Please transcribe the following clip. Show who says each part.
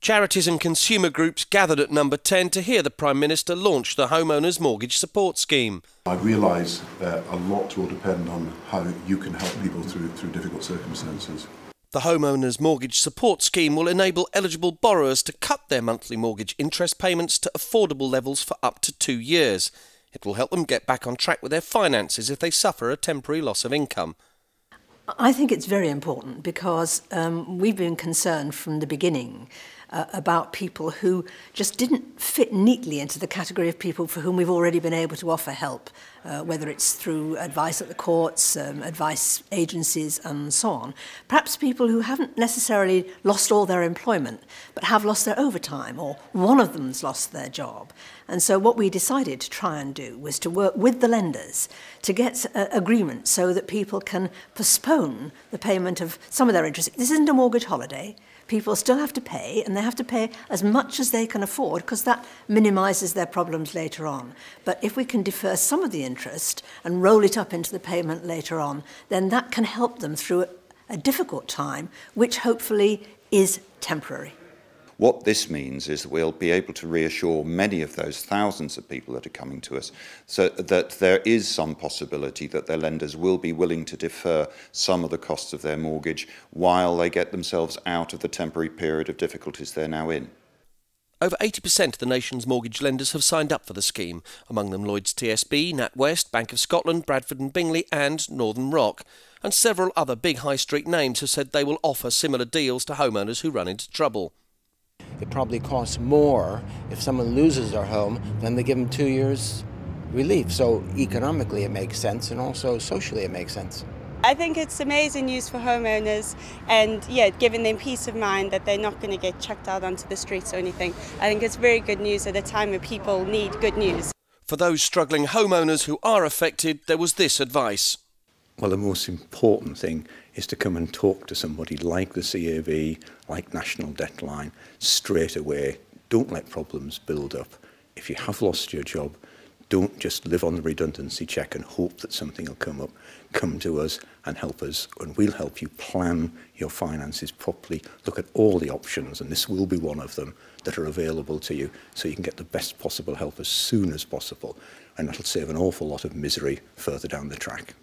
Speaker 1: Charities and consumer groups gathered at number 10 to hear the Prime Minister launch the Homeowners Mortgage Support Scheme.
Speaker 2: I realise a lot will depend on how you can help people through difficult circumstances.
Speaker 1: The Homeowners Mortgage Support Scheme will enable eligible borrowers to cut their monthly mortgage interest payments to affordable levels for up to 2 years. It will help them get back on track with their finances if they suffer a temporary loss of income.
Speaker 3: I think it's very important because we've been concerned from the beginning about people who just didn't fit neatly into the category of people for whom we've already been able to offer help, whether it's through advice at the courts, advice agencies and so on. Perhaps people who haven't necessarily lost all their employment but have lost their overtime, or one of them's lost their job. And so what we decided to try and do was to work with the lenders to get agreement so that people can postpone the payment of some of their interest. This isn't a mortgage holiday. People still have to pay, and they have to pay as much as they can afford because that minimises their problems later on. But if we can defer some of the interest and roll it up into the payment later on, then that can help them through a difficult time, which hopefully is temporary.
Speaker 4: What this means is that we'll be able to reassure many of those thousands of people that are coming to us so that there is some possibility that their lenders will be willing to defer some of the costs of their mortgage while they get themselves out of the temporary period of difficulties they're now in.
Speaker 1: Over 80% of the nation's mortgage lenders have signed up for the scheme, among them Lloyds TSB, NatWest, Bank of Scotland, Bradford and Bingley and Northern Rock. And several other big high street names have said they will offer similar deals to homeowners who run into trouble.
Speaker 5: It probably costs more if someone loses their home than they give them 2 years relief. So economically it makes sense, and also socially it makes sense.
Speaker 6: I think it's amazing news for homeowners, and giving them peace of mind that they're not going to get chucked out onto the streets or anything. I think it's very good news at a time when people need good news.
Speaker 1: For those struggling homeowners who are affected, there was this advice.
Speaker 7: Well, the most important thing is to come and talk to somebody like the CAV, like National Deadline, straight away. Don't let problems build up. If you have lost your job, don't just live on the redundancy check and hope that something will come up. Come to us and help us, and we'll help you plan your finances properly. Look at all the options, and this will be one of them, that are available to you, so you can get the best possible help as soon as possible. And that'll save an awful lot of misery further down the track.